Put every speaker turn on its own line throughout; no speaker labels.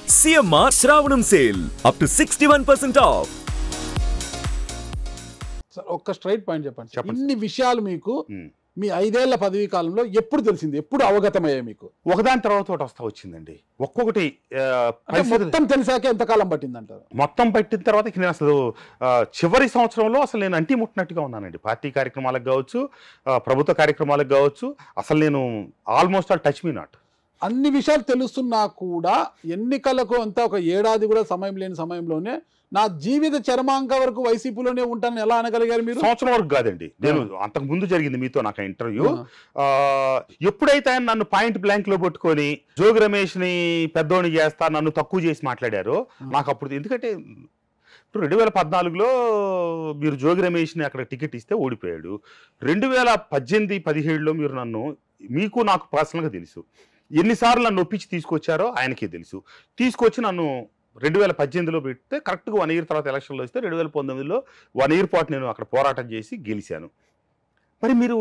CMR Shravanam sale up to 61% off.
Sir ఒక్క straight point చెప్పండి. ఇన్ని విషయాలు మీకు మీ 5 ఏళ్ల పదవీ కాలంలో ఎప్పుడు తెలిసింది, ఎప్పుడు అవగతమయ్యాయి మీకు?
ఒకదాని తర్వాత ఒకటి వచ్చిందండి. ఒక్కొక్కటి
మొత్తం తెలిసాక ఎంతకాలం పట్టిందంటారు?
మొత్తం పట్టిన తర్వాత నేను అసలు చివరి సంవత్సరంలో అసలు నేను అంటి ముట్టినట్టుగా ఉన్నానండి. పార్టీ కార్యక్రమాలకు కావచ్చు, ప్రభుత్వ కార్యక్రమాలకు కావచ్చు, అసలు నేను almost all touch me not.
అన్ని విషయాలు తెలుస్తున్నా కూడా ఎన్నికలకు అంతా ఒక ఏడాది కూడా సమయం లేని సమయంలోనే నా జీవిత చరమాంక వరకు వైసీపీలోనే ఉంటానని ఎలా అనగలిగారు మీరు?
సంవత్సరం వరకు కాదండి, నేను అంతకు ముందు జరిగింది మీతో నాకు ఇంటర్వ్యూ. ఎప్పుడైతే ఆయన నన్ను పాయింట్ బ్లాంక్ లో పట్టుకొని జోగి రమేష్ ని పెద్దోని చేస్తా నన్ను తక్కువ చేసి మాట్లాడారో నాకు అప్పుడు, ఎందుకంటే ఇప్పుడు 2014లో మీరు జోగి రమేష్ని అక్కడ టికెట్ ఇస్తే ఓడిపోయాడు. 2018-17లో మీరు నన్ను, మీకు నాకు పర్సనల్గా తెలుసు, ఎన్నిసార్లు నన్ను ఒప్పించి తీసుకొచ్చారో ఆయనకే తెలుసు. తీసుకొచ్చి నన్ను 2018లో పెడితే కరెక్ట్గా 1 ఇయర్ తర్వాత ఎలక్షన్లో వస్తే 2019లో 1 ఇయర్ పాటు నేను అక్కడ పోరాటం చేసి గెలిచాను. మరి మీరు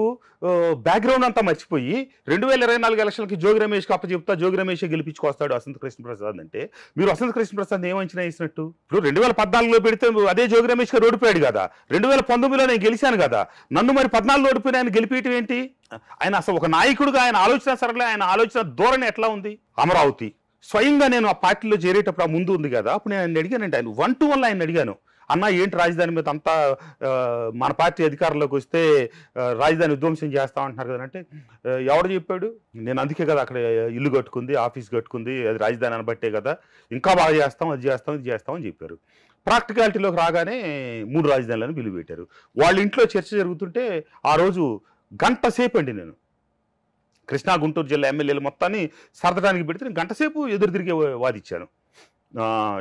బ్యాక్గ్రౌండ్ అంతా మర్చిపోయి 2024 ఎలక్షన్కి జోగి రమేష్కి అప్పచెప్తా, జోగి రమేష్ గెలిపించుకొస్తాడు వసంత కృష్ణప్రసాద్ అంటే, మీరు వసంత కృష్ణప్రసాద్ ఏమంచనా వేసినట్టు? ఇప్పుడు 2014లో పెడితే అదే జోగి రమేష్ గారు ఓడిపోయాడు కదా, 2019లో నేను గెలిచాను కదా, నన్ను మరి 14లో ఓడిపోయిన ఆయన గెలిపేయటం ఏంటి? ఆయన అసలు ఒక నాయకుడుగా ఆయన ఆలోచన సరళ, ఆయన ఆలోచన ధోరణి ఎట్లా ఉంది? అమరావతి స్వయంగా నేను ఆ పార్టీలో చేరేటప్పుడు ఆ ముందు ఉంది కదా, అప్పుడు నేను ఆయన అడిగానండి, ఆయన 1-to-1 ఆయన అడిగాను, అన్న ఏంటి రాజధాని మీద అంతా మన పార్టీ అధికారంలోకి వస్తే రాజధాని విధ్వంసం చేస్తామంటున్నారు కదా అంటే, ఎవడు చెప్పాడు? నేను అందుకే కదా అక్కడ ఇల్లు కట్టుకుంది, ఆఫీస్ కట్టుకుంది, అది రాజధాని అనబట్టే కదా, ఇంకా బాగా చేస్తాం, అది చేస్తాం, ఇది చేస్తాం అని చెప్పారు. ప్రాక్టికాలిటీలోకి రాగానే 3 రాజధానులను బిల్లు పెట్టారు. వాళ్ళ ఇంట్లో చర్చ జరుగుతుంటే ఆ రోజు గంట సేపు అండి నేను కృష్ణా గుంటూరు జిల్లా ఎమ్మెల్యేలు మొత్తాన్ని సర్దడానికి పెడితే నేను గంట సేపు ఎదురు తిరిగే వాదిచ్చాను.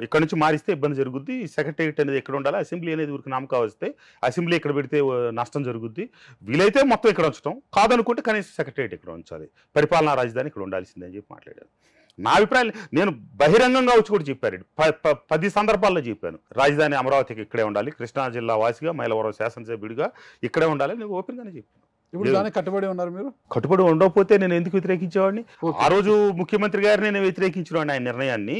ఇక్కడ నుంచి మారిస్తే ఇబ్బంది జరుగుద్ది, సెక్రటేరియట్ అనేది ఎక్కడ ఉండాలి, అసెంబ్లీ అనేది ఊరికి నామకా వస్తే అసెంబ్లీ ఇక్కడ పెడితే నష్టం జరుగుద్ది, వీలైతే మొత్తం ఇక్కడ ఉంచడం, కాదనుకుంటే కనీసం సెక్రటేరియట్ ఇక్కడ ఉంచాలి, పరిపాలనా రాజధాని ఇక్కడ ఉండాల్సిందే అని చెప్పి మాట్లాడాను. నా అభిప్రాయాలు నేను బహిరంగంగా వచ్చి కూడా చెప్పారు, 10 సందర్భాల్లో చెప్పాను, రాజధాని అమరావతికి ఇక్కడే ఉండాలి, కృష్ణా జిల్లా వాసిగా, మైలవరం శాసనసభ్యుడిగా ఇక్కడే ఉండాలి, నేను ఓపెన్గానే చెప్పాను.
ఇప్పుడు దాన్ని కట్టుబడి ఉన్నారు మీరు?
కట్టుబడి ఉండకపోతే నేను ఎందుకు వ్యతిరేకించేవాడిని? ఆ రోజు ముఖ్యమంత్రి గారిని నేను వ్యతిరేకించేవాడిని ఆయన నిర్ణయాన్ని.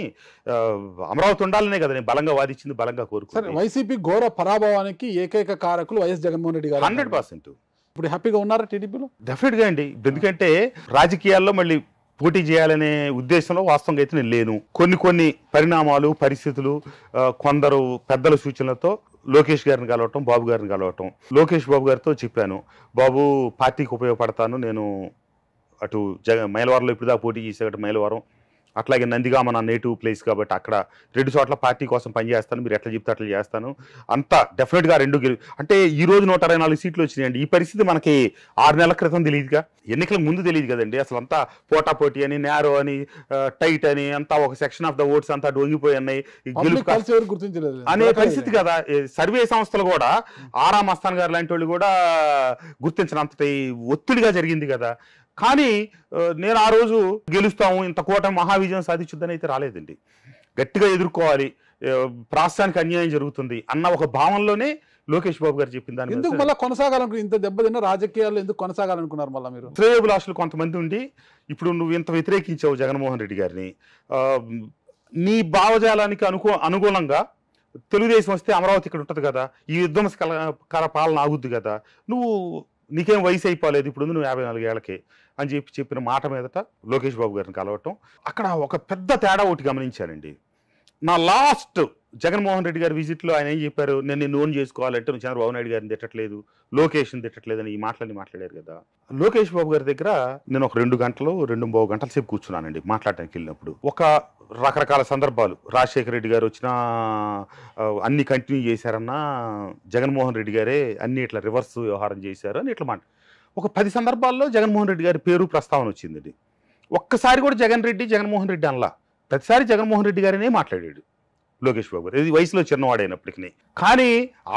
అమరావతి ఉండాలనే కదా నేను బలంగా వాదించింది, బలంగా కోరుకున్నాను.
వైసీపీ ఘోర పరాభవానికి ఏకైక కారకులు వైఎస్ జగన్మోహన్ రెడ్డి గారు.
100%.
ఇప్పుడు హ్యాపీగా ఉన్నారా టీడీపీలో?
డెఫినెట్గా అండి, ఎందుకంటే రాజకీయాల్లో మళ్ళీ పోటీ చేయాలనే ఉద్దేశంలో వాస్తవంగా అయితే నేను లేను. కొన్ని పరిణామాలు, పరిస్థితులు, కొందరు పెద్దల సూచనలతో లోకేష్ గారిని కలవటం, బాబు గారిని కలవటం, లోకేష్ బాబు గారితో చెప్పాను, బాబు పార్టీకి ఉపయోగపడతాను, నేను అటు మైలవరంలో ఇప్పుడు దాకా పోటీ చేసేట మైలవరం, అట్లాగే నందిగామ నా నేటివ్ ప్లేస్ కాబట్టి అక్కడ 2 చోట్ల పార్టీ కోసం పనిచేస్తాను, మీరు ఎట్లా చెప్తే అట్లా చేస్తాను, అంతా డెఫినెట్గా 2 అంటే ఈ రోజు 164 సీట్లు వచ్చినాయండి. ఈ పరిస్థితి మనకి 6 నెలల క్రితం తెలియదుగా, ఎన్నికలకు ముందు తెలియదు కదండి. అసలు అంతా పోటాపోటీ అని, నేరో అని, టైట్ అని, అంతా ఒక సెక్షన్ ఆఫ్ ద ఓట్స్ అంతా డొంగిపోయి ఉన్నాయి అనే పరిస్థితి కదా. సర్వే సంస్థలు కూడా ఆరా మస్తాన్ గారు లాంటి వాళ్ళు కూడా గుర్తించినంతటి ఒత్తిడిగా జరిగింది కదా. కానీ నేను ఆ రోజు గెలుస్తాము, ఇంత కూటమి మహావిజయం సాధించుద్దని అయితే రాలేదండి. గట్టిగా ఎదుర్కోవాలి, రాష్ట్రానికి అన్యాయం జరుగుతుంది అన్న ఒక భావనలోనే లోకేష్ బాబు గారు చెప్పిన దాన్ని
ఎందుకు మళ్ళీ కొనసాగాలనుకున్నారు? ఇంత దెబ్బతిన్న రాజకీయాల్లో ఎందుకు కొనసాగాలనుకున్నారు మళ్ళీ మీరు?
శ్రేయోభిలాషులు కొంతమంది ఉండి, ఇప్పుడు నువ్వు ఇంత వ్యతిరేకించావు జగన్మోహన్ రెడ్డి గారిని, నీ భావజాలానికి అనుగుణంగా తెలుగుదేశం వస్తే అమరావతి ఇక్కడ ఉంటుంది కదా, ఈ విధ్వంసకర పాలన ఆగుద్ది కదా, నీకేం వయసు అయిపోలేదు, ఇప్పుడు నువ్వు 54 ఏళ్ళకే అని చెప్పిన మాట మీదట లోకేష్ బాబు గారిని కలవటం. అక్కడ ఒక పెద్ద తేడా ఒకటి గమనించానండి. నా లాస్ట్ జగన్మోహన్ రెడ్డి గారి విజిట్లో ఆయన ఏం చెప్పారు, నేను నిన్ను ఓన్ చేసుకోవాలంటే నువ్వు చంద్రబాబు నాయుడు గారిని తిట్టట్లేదు, లోకేష్ని తిట్టట్లేదని ఈ మాటలన్నీ మాట్లాడారు కదా. లోకేష్ బాబు గారి దగ్గర నేను ఒక 2.5 గంటల సేపు కూర్చున్నానండి మాట్లాడటానికి వెళ్ళినప్పుడు. ఒక రకరకాల సందర్భాలు, రాజశేఖర రెడ్డి గారు వచ్చినా అన్ని కంటిన్యూ చేశారన్నా, జగన్మోహన్ రెడ్డి గారే అన్ని ఇట్లా రివర్స్ వ్యవహారం చేశారు అని ఇట్లా ఒక 10 సందర్భాల్లో జగన్మోహన్ రెడ్డి గారి పేరు ప్రస్తావన వచ్చిందండి. ఒక్కసారి కూడా జగన్మోహన్ రెడ్డి అనలా, ప్రతిసారి జగన్మోహన్ రెడ్డి గారినే మాట్లాడాడు లోకేష్ బాబు గారు, ఇది వయసులో చిన్నవాడైనప్పటికీ. కానీ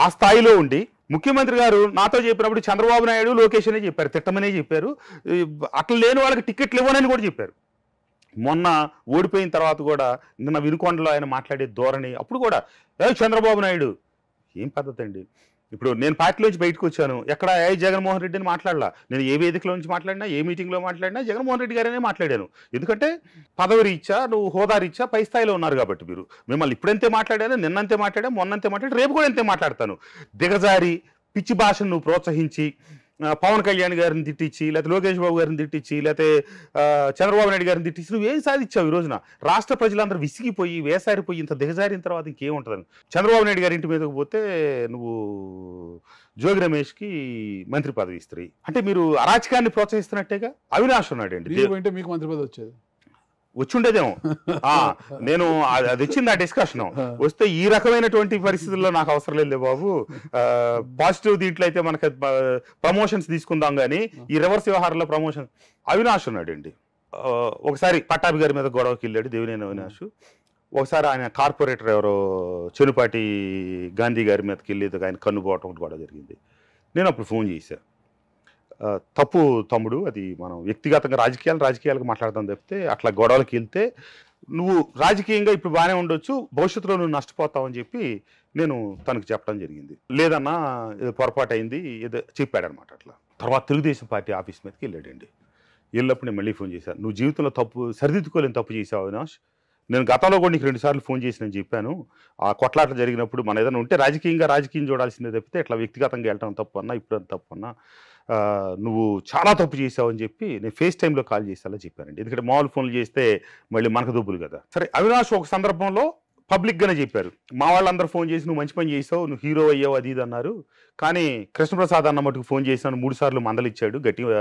ఆ స్థాయిలో ఉండి ముఖ్యమంత్రి గారు నాతో చెప్పినప్పుడు చంద్రబాబు నాయుడు లోకేష్ అనే చెప్పారు, తిట్టమనే చెప్పారు, అట్లా లేని వాళ్ళకి టికెట్లు ఇవ్వనని కూడా చెప్పారు. మొన్న ఓడిపోయిన తర్వాత కూడా నిన్న వినుకొండలో ఆయన మాట్లాడే ధోరణి, అప్పుడు కూడా చంద్రబాబు నాయుడు ఏం పద్ధతి అండి, ఇప్పుడు నేను పార్టీలోంచి బయటకు వచ్చాను, ఎక్కడ జగన్మోహన్ రెడ్డి అని మాట్లాడలా. నేను ఏ వేదికలో నుంచి మాట్లాడినా, ఏ మీటింగ్లో మాట్లాడినా జగన్మోహన్ రెడ్డి గారనే మాట్లాడాను. ఎందుకంటే పదవి రీత్యా, నువ్వు హోదా రీత్యా పై స్థాయిలో ఉన్నారు కాబట్టి మీరు. మిమ్మల్ని ఇప్పుడంతే మాట్లాడాను, నిన్నంతే మాట్లాడా, మొన్నంతే మాట్లాడి, రేపు కూడా అంతే మాట్లాడతాను. దిగజారి పిచ్చి భాషను నువ్వు ప్రోత్సహించి పవన్ కళ్యాణ్ గారిని తిట్టించి, లేకపోతే లోకేష్ బాబు గారిని తిట్టించి, లేకపోతే చంద్రబాబు నాయుడు గారిని తిట్టించి నువ్వేం సాధించావు? ఈ రోజున రాష్ట్ర ప్రజలందరూ విసిగిపోయి వేసారిపోయి ఇంత దిగజారిన తర్వాత ఇంకేముంటుందని. చంద్రబాబు నాయుడు గారి ఇంటి మీదకి పోతే నువ్వు జోగి రమేష్కి మంత్రి పదవి ఇస్తారు. అంటే మీరు అరాచకాన్ని ప్రోత్సహిస్తున్నట్టేగా. అవినాష్ ఉన్నాడండి,
మీకు మంత్రి పదవి వచ్చేది
వచ్చుండేదేమో. నేను అది వచ్చింది ఆ డిస్కషన్. వస్తే ఈ రకమైనటువంటి పరిస్థితుల్లో నాకు అవసరం లేదు బాబు, పాజిటివ్ దీంట్లో అయితే మనకి ప్రమోషన్స్ తీసుకుందాం కానీ ఈ రివర్స్ వ్యవహారంలో ప్రమోషన్. అవినాష్ ఉన్నాడండి, ఒకసారి పట్టాభి గారి మీద గొడవకి వెళ్ళాడు దేవినేని అవినాష్. ఒకసారి ఆయన కార్పొరేటర్ ఎవరో చెనుపాటి గాంధీ గారి మీదకి వెళ్ళి ఆయన కన్ను పోవటం గొడవ జరిగింది. నేను అప్పుడు ఫోన్ చేశాను, తప్పు తమ్ముడు, అది మనం వ్యక్తిగతంగా రాజకీయాలకు మాట్లాడదాం తప్పితే అట్లా గొడవలకి వెళ్తే నువ్వు రాజకీయంగా ఇప్పుడు బాగానే ఉండొచ్చు, భవిష్యత్తులో నువ్వు నష్టపోతావు అని చెప్పి నేను తనకు చెప్పడం జరిగింది. లేదన్నా పొరపాటు అయింది ఏదో చెప్పాడనమాట. అట్లా తర్వాత తెలుగుదేశం పార్టీ ఆఫీస్ మీదకి వెళ్ళాడండి. వెళ్ళినప్పుడు నేను మళ్ళీ ఫోన్ చేశాను, నువ్వు జీవితంలో సరిదిద్దుకోలేని తప్పు చేసావు అవినాష్. నేను గతంలో కూడా నీకు 2 సార్లు ఫోన్ చేసి నేను చెప్పాను, ఆ కొట్లాట జరిగినప్పుడు మన ఏదైనా ఉంటే రాజకీయం చూడాల్సిందే తప్పితే ఇట్లా వ్యక్తిగతంగా వెళ్ళటం తప్పు అన్నా, ఇప్పుడు తప్పు అన్నా, నువ్వు చాలా తప్పు చేసావు అని చెప్పి నేను ఫేస్ టైంలో కాల్ చేసేలా చెప్పానండి. ఎందుకంటే మామూలు ఫోన్లు చేస్తే మళ్ళీ మనకు దుబ్బులు కదా. సరే, అవినాష్ ఒక సందర్భంలో పబ్లిక్గానే చెప్పారు, మా వాళ్ళందరూ ఫోన్ చేసి నువ్వు మంచి పని చేసావు, నువ్వు హీరో అయ్యావు అది ఇది అన్నారు. కానీ కృష్ణప్రసాద్ అన్న మటుకు ఫోన్ చేసినాను 3 సార్లు మందలిచ్చాడు, గట్టిగా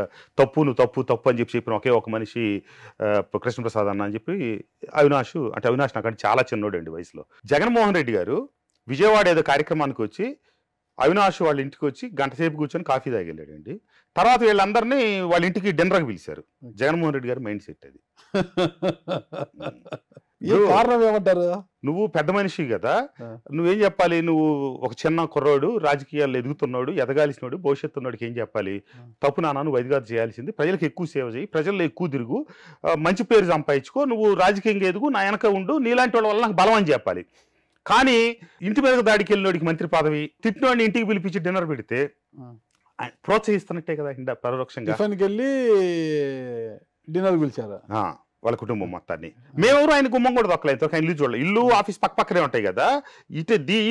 నువ్వు తప్పు అని చెప్పి చెప్పిన ఒకే ఒక మనిషి కృష్ణప్రసాద్ అన్న అని చెప్పి అవినాష్ నాకంటే చాలా చిన్నోడు అండి వయసులో. జగన్మోహన్ రెడ్డి గారు విజయవాడ ఏదో కార్యక్రమానికి వచ్చి అవినాష్ వాళ్ళ ఇంటికి వచ్చి గంట సేపు కూర్చొని కాఫీ తాగెళ్ళాడండి. తర్వాత వీళ్ళందరినీ వాళ్ళ ఇంటికి డిన్నర్కి పిలిచారు. జగన్మోహన్ రెడ్డి గారి మైండ్ సెట్ అది.
కారణం ఏమంటారు?
నువ్వు పెద్ద మనిషి కదా, నువ్వేం చెప్పాలి? నువ్వు ఒక చిన్న కుర్రోడు, రాజకీయాల్లో ఎదుగుతున్నాడు, ఎదగాల్సినోడు, భవిష్యత్తు ఉన్నోడికి ఏం చెప్పాలి? తప్పు నాన్న, నువ్వు అధికారం చేయాల్సింది, ప్రజలకు ఎక్కువ సేవ చేయి, ప్రజల్లో ఎక్కువ తిరుగు, మంచి పేరు సంపాదించుకో, నువ్వు రాజకీయంగా ఎదుగు, నా వెనక ఉండు, నీలాంటి వాళ్ళ వల్ల నాకు బలం అని చెప్పాలి. కానీ ఇంటి మీద దాడికి వెళ్ళినోడికి మంత్రి పదవి, తిట్టినోడిని ఇంటికి పిలిపించి డిన్నర్ పెడితే ప్రోత్సహిస్తున్నట్టే కదా పరోక్షంగా.
వెళ్ళి డిన్నర్ పిలిచారు
వాళ్ళ కుటుంబం మొత్తాన్ని. మేమెవరు ఆయన గుమ్మం కూడా దొక్కలేదు, ఆయన ఇల్లు చూడాలి. ఇల్లు ఆఫీస్ పక్కనే ఉంటాయి కదా,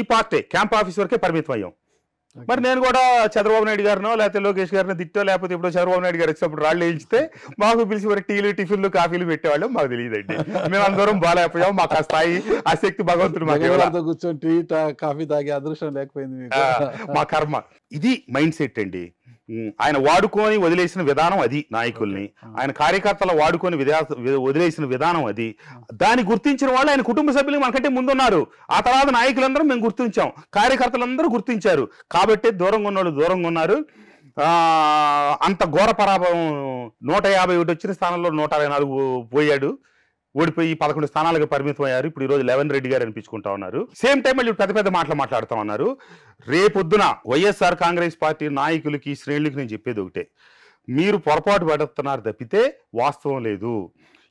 ఈ పార్టీ క్యాంప్ ఆఫీస్ వరకే పరిమితం అయ్యాం. మరి నేను కూడా చంద్రబాబు నాయుడు గారినో లేకపోతే లోకేష్ గారినో తిట్టో, లేకపోతే ఇప్పుడు చంద్రబాబు నాయుడు గారు వచ్చినప్పుడు రాళ్ళు వేయించితే మాకు పిలిచి మరి టీలు, టిఫిన్లు, కాఫీలు పెట్టేవాళ్ళం. మాకు తెలియదండి, మేము అందరం బాగాలేకపోయాం. మాకు ఆ స్థాయి, ఆ శక్తి భగవంతుడు మాకు
కూర్చొని టీ కాఫీ తాగే అదృష్టం లేకపోయింది,
మా కర్మ. ఇది మైండ్ సెట్ అండి. ఆయన వాడుకొని వదిలేసిన విధానం అది, నాయకుల్ని ఆయన కార్యకర్తలు వాడుకొని వదిలేసిన విధానం అది. దాన్ని గుర్తించిన వాళ్ళు ఆయన కుటుంబ సభ్యులు మనకంటే ముందున్నారు. ఆ తర్వాత నాయకులందరూ మేము గుర్తించాం, కార్యకర్తలందరూ గుర్తించారు. కాబట్టి దూరంగా ఉన్నోళ్ళు దూరంగా ఉన్నారు. అంత ఘోర పరాభవం, 151 వచ్చిన స్థానంలో 164 పోయాడు, ఓడిపోయి 11 స్థానాలకు పరిమితం అయ్యారు. ఇప్పుడు ఈరోజు 11 రెడ్డి గారు అనిపించుకుంటా ఉన్నారు. సేమ్ టైం మళ్ళీ పెద్ద మాటలు మాట్లాడుతూ ఉన్నారు. రేపొద్దున వైఎస్ఆర్ కాంగ్రెస్ పార్టీ నాయకులకి, శ్రేణులకి నేను చెప్పేది ఒకటే, మీరు పొరపాటు పడుతున్నారు తప్పితే వాస్తవం లేదు.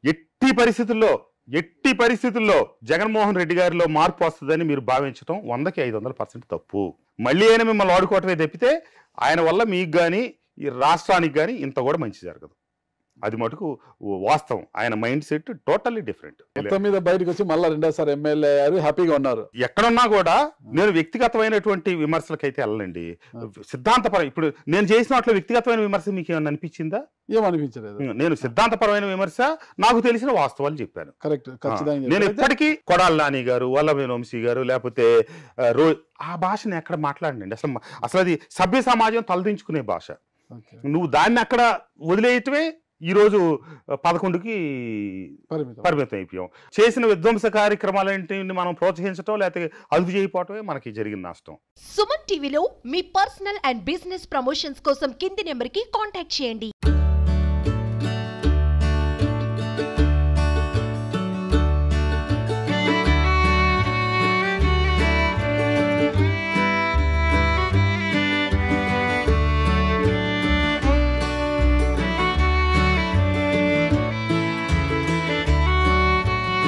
ఎట్టి పరిస్థితుల్లో జగన్మోహన్ రెడ్డి గారిలో మార్పు వస్తుందని మీరు భావించడం 100కి 500% తప్పు. మళ్ళీ అయినా మిమ్మల్ని వాడుకోవటమే తప్పితే ఆయన వల్ల మీకు కానీ ఈ రాష్ట్రానికి కానీ ఇంత కూడా మంచి జరగదు. అది మటుకు వాస్తవం. ఆయన మైండ్ సెట్ టోటల్లీ డిఫరెంట్.
మీద బయటకు వచ్చి మళ్ళీ 2సారి ఎమ్మెల్యే అయ్యారు, హ్యాపీగా ఉన్నారు.
ఎక్కడున్నా కూడా నేను వ్యక్తిగతమైనటువంటి విమర్శలకైతే వెళ్ళండి, సిద్ధాంతపరం. ఇప్పుడు నేను చేసిన వాటిలో వ్యక్తిగతమైన విమర్శ మీకు ఏమన్నా అనిపించిందా?
ఏమనిపించలేదు.
నేను సిద్ధాంతపరమైన విమర్శ, నాకు తెలిసిన వాస్తవాలు చెప్పాను.
కరెక్ట్, ఖచ్చితంగా.
నేను ఇప్పటికీ కొడాలి నాని గారు, వల్లభనేని వంశీ గారు, లేకపోతే ఆ భాషను ఎక్కడ మాట్లాడండి. అసలు అది సభ్య సమాజం తలదించుకునే భాష. నువ్వు దాన్ని అక్కడ వదిలేయటమే ఈరోజు 11కి పరిమితం అయిపోయాం. చేసిన విధ్వంస కార్యక్రమాలంటిని మనం ప్రోత్సహించడం లేకపోతే అదుపు చేయకపోవటమే మనకి జరిగిన నష్టం.
సుమన్ టీవీలో మీ పర్సనల్ అండ్ బిజినెస్ ప్రమోషన్స్ కోసం కింది నెంబర్కి కాంటాక్ట్ చేయండి.